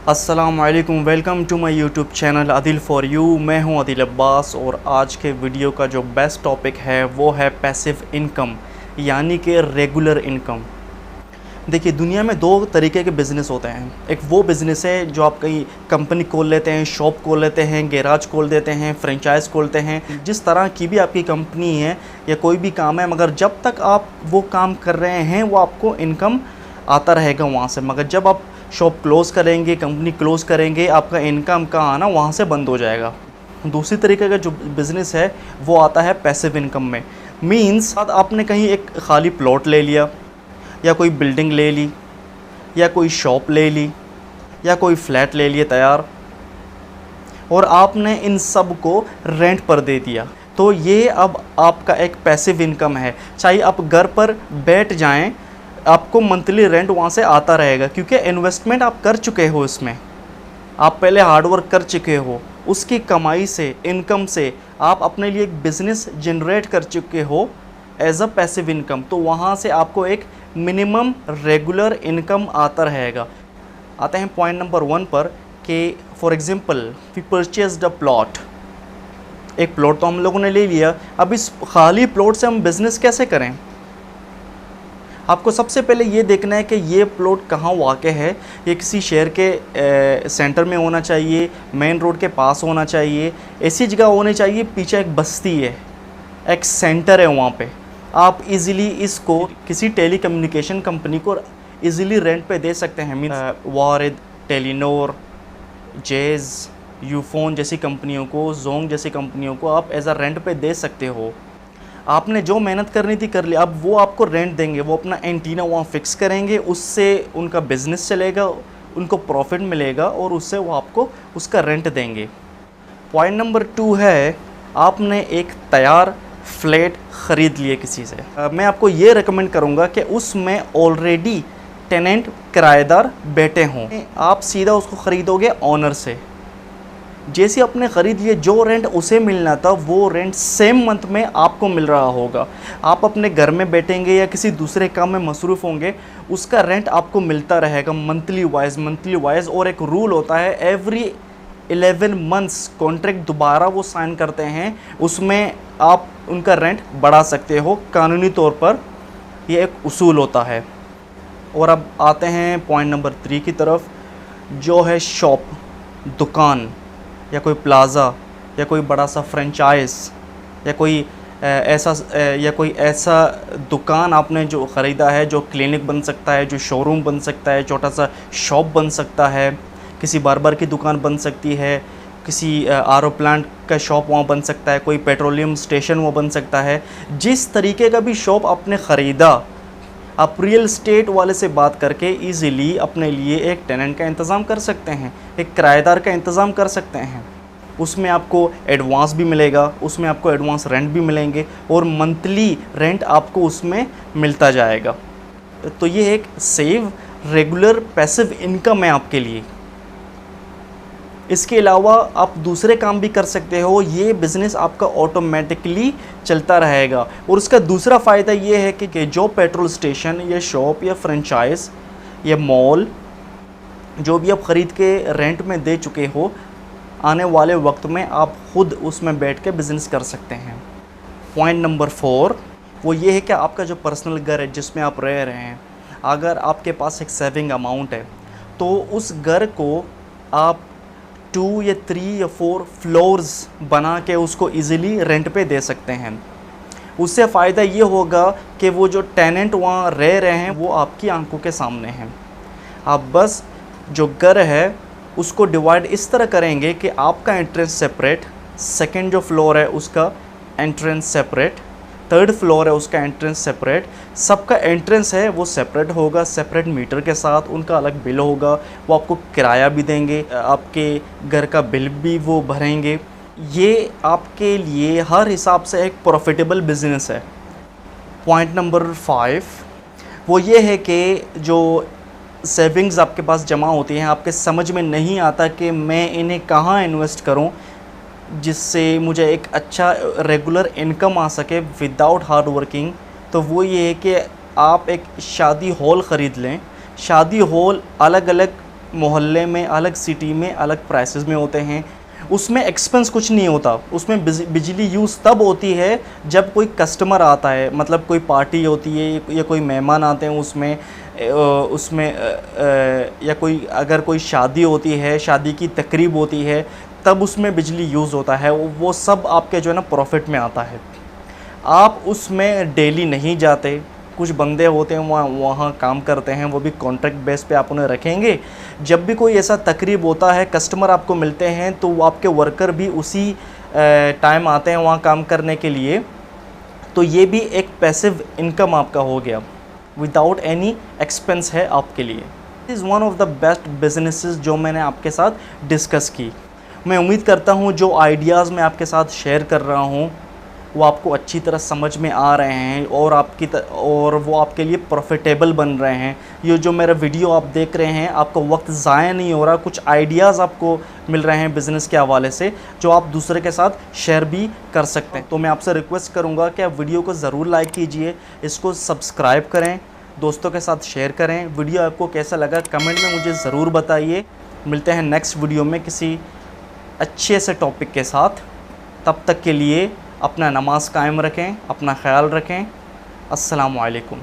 अस्सलामुअलैकुम, welcome to my YouTube channel Adil for you. मैं हूं आदिल अब्बास और आज के वीडियो का जो बेस्ट टॉपिक है वो है पैसिव इनकम, यानी कि रेगुलर इनकम। देखिए, दुनिया में दो तरीके के बिज़नेस होते हैं। एक वो बिज़नेस है जो आप कहीं कंपनी खोल लेते हैं, शॉप खोल लेते हैं, गैराज खोल देते हैं, फ्रेंचाइज खोलते हैं। जिस तरह की भी आपकी कंपनी है या कोई भी काम है, मगर जब तक आप वो काम कर रहे हैं वो आपको इनकम आता रहेगा वहाँ से। मगर जब आप शॉप क्लोज़ करेंगे, कंपनी क्लोज़ करेंगे, आपका इनकम का आना वहाँ से बंद हो जाएगा। दूसरी तरीके का जो बिज़नेस है वो आता है पैसिव इनकम में। मीन्स आपने कहीं एक खाली प्लॉट ले लिया, या कोई बिल्डिंग ले ली, या कोई शॉप ले ली, या कोई फ्लैट ले लिए तैयार, और आपने इन सब को रेंट पर दे दिया। तो ये अब आपका एक पैसिव इनकम है। चाहे आप घर पर बैठ जाएं, आपको मंथली रेंट वहाँ से आता रहेगा, क्योंकि इन्वेस्टमेंट आप कर चुके हो इसमें। आप पहले हार्डवर्क कर चुके हो, उसकी कमाई से, इनकम से आप अपने लिए एक बिज़नेस जनरेट कर चुके हो एज अ पैसिव इनकम। तो वहाँ से आपको एक मिनिमम रेगुलर इनकम आता रहेगा। आते हैं पॉइंट नंबर 1 पर कि for example we purchased a plot. एक प्लॉट तो हम लोगों ने ले लिया, अब इस खाली प्लॉट से हम बिज़नेस कैसे करें? आपको सबसे पहले ये देखना है कि ये प्लॉट कहाँ वाक़ है। ये किसी शहर के सेंटर में होना चाहिए, मेन रोड के पास होना चाहिए, ऐसी जगह होनी चाहिए। पीछे एक बस्ती है, एक सेंटर है, वहाँ पे आप इजीली इसको किसी टेलीकम्युनिकेशन कंपनी को इजीली रेंट पे दे सकते हैं। मीन्स वारिद, टेलीनॉर, जेज़, यूफोन जैसी कंपनियों को, जोंग जैसी कंपनियों को आप एज अ रेंट पे दे सकते हो। आपने जो मेहनत करनी थी कर ली, अब वो आपको रेंट देंगे। वो अपना एंटीना वहाँ फिक्स करेंगे, उससे उनका बिज़नेस चलेगा, उनको प्रॉफिट मिलेगा और उससे वो आपको उसका रेंट देंगे। पॉइंट नंबर 2 है, आपने एक तैयार फ्लैट ख़रीद लिए किसी से। मैं आपको ये रेकमेंड करूँगा कि उसमें ऑलरेडी टेनेंट, किराएदार बैठे हों। आप सीधा उसको ख़रीदोगे ऑनर से। जैसे आपने ख़रीद लिए, जो रेंट उसे मिलना था वो रेंट सेम मंथ में आपको मिल रहा होगा। आप अपने घर में बैठेंगे या किसी दूसरे काम में मसरूफ़ होंगे, उसका रेंट आपको मिलता रहेगा मंथली वाइज। और एक रूल होता है, एवरी 11 मंथ्स कॉन्ट्रैक्ट दोबारा वो साइन करते हैं, उसमें आप उनका रेंट बढ़ा सकते हो। कानूनी तौर पर ये एक उसूल होता है। और अब आते हैं पॉइंट नंबर 3 की तरफ, जो है शॉप, दुकान, या कोई प्लाज़ा, या कोई बड़ा सा फ्रेंचाइज़, या कोई ऐसा दुकान आपने जो ख़रीदा है, जो क्लिनिक बन सकता है, जो शोरूम बन सकता है, छोटा सा शॉप बन सकता है, किसी बार्बर की दुकान बन सकती है, किसी आरओ प्लांट का शॉप वहाँ बन सकता है, कोई पेट्रोलियम स्टेशन वो बन सकता है। जिस तरीके का भी शॉप आपने ख़रीदा, आप रियल स्टेट वाले से बात करके इजीली अपने लिए एक टेनेंट का इंतज़ाम कर सकते हैं, एक किराएदार का इंतज़ाम कर सकते हैं। उसमें आपको एडवांस भी मिलेगा, उसमें आपको एडवांस रेंट भी मिलेंगे, और मंथली रेंट आपको उसमें मिलता जाएगा। तो ये एक सेव रेगुलर पैसिव इनकम है आपके लिए। इसके अलावा आप दूसरे काम भी कर सकते हो। ये बिज़नेस आपका ऑटोमेटिकली चलता रहेगा। और उसका दूसरा फ़ायदा ये है कि जो पेट्रोल स्टेशन या शॉप या फ्रेंचाइज़ या मॉल जो भी आप ख़रीद के रेंट में दे चुके हो, आने वाले वक्त में आप ख़ुद उसमें बैठ के बिज़नेस कर सकते हैं। पॉइंट नंबर 4 वो ये है कि आपका जो पर्सनल घर है जिसमें आप रह रहे हैं, अगर आपके पास एक सेविंग अमाउंट है, तो उस घर को आप 2 या 3 या 4 फ्लोर्स बना के उसको इजीली रेंट पे दे सकते हैं। उससे फ़ायदा ये होगा कि वो जो टेनेंट वहाँ रह रहे हैं वो आपकी आंखों के सामने हैं। आप बस जो घर है उसको डिवाइड इस तरह करेंगे कि आपका एंट्रेंस सेपरेट, सेकंड जो फ्लोर है उसका एंट्रेंस सेपरेट, थर्ड फ्लोर है उसका एंट्रेंस सेपरेट। सबका एंट्रेंस है वो सेपरेट होगा, सेपरेट मीटर के साथ, उनका अलग बिल होगा। वो आपको किराया भी देंगे, आपके घर का बिल भी वो भरेंगे। ये आपके लिए हर हिसाब से एक प्रॉफिटेबल बिज़नेस है। पॉइंट नंबर 5 वो ये है कि जो सेविंग्स आपके पास जमा होती हैं, आपके समझ में नहीं आता कि मैं इन्हें कहाँ इन्वेस्ट करूँ जिससे मुझे एक अच्छा रेगुलर इनकम आ सके विदाउट हार्ड वर्किंग। तो वो ये है कि आप एक शादी हॉल ख़रीद लें। शादी हॉल अलग अलग मोहल्ले में, अलग सिटी में अलग प्राइसेस में होते हैं। उसमें एक्सपेंस कुछ नहीं होता, उसमें बिजली यूज़ तब होती है जब कोई कस्टमर आता है, मतलब कोई पार्टी होती है या कोई मेहमान आते हैं उसमें या कोई अगर कोई शादी होती है, शादी की तकरीब होती है, तब उसमें बिजली यूज़ होता है। वो सब आपके जो है ना प्रॉफिट में आता है। आप उसमें डेली नहीं जाते, कुछ बंदे होते हैं वहाँ काम करते हैं, वो भी कॉन्ट्रैक्ट बेस पे आप उन्हें रखेंगे। जब भी कोई ऐसा तकरीब होता है, कस्टमर आपको मिलते हैं, तो वो आपके वर्कर भी उसी टाइम आते हैं वहाँ काम करने के लिए। तो ये भी एक पैसिव इनकम आपका हो गया, विदाउट एनी एक्सपेंस है आपके लिए। Is one of the best businesses जो मैंने आपके साथ डिस्कस की। मैं उम्मीद करता हूँ जो आइडियाज़ मैं आपके साथ शेयर कर रहा हूँ वो आपको अच्छी तरह समझ में आ रहे हैं और वो आपके लिए प्रॉफिटेबल बन रहे हैं। ये जो मेरा वीडियो आप देख रहे हैं, आपका वक्त ज़ाया नहीं हो रहा, कुछ आइडियाज़ आपको मिल रहे हैं बिज़नेस के हवाले से जो आप दूसरे के साथ शेयर भी कर सकते हैं। तो मैं आपसे रिक्वेस्ट करूँगा कि आप वीडियो को ज़रूर लाइक कीजिए, इसको सब्सक्राइब करें, दोस्तों के साथ शेयर करें। वीडियो आपको कैसा लगा कमेंट में मुझे ज़रूर बताइए। मिलते हैं नेक्स्ट वीडियो में किसी अच्छे से टॉपिक के साथ। तब तक के लिए अपना नमाज कायम रखें, अपना ख्याल रखें। अस्सलामु अलैकुम।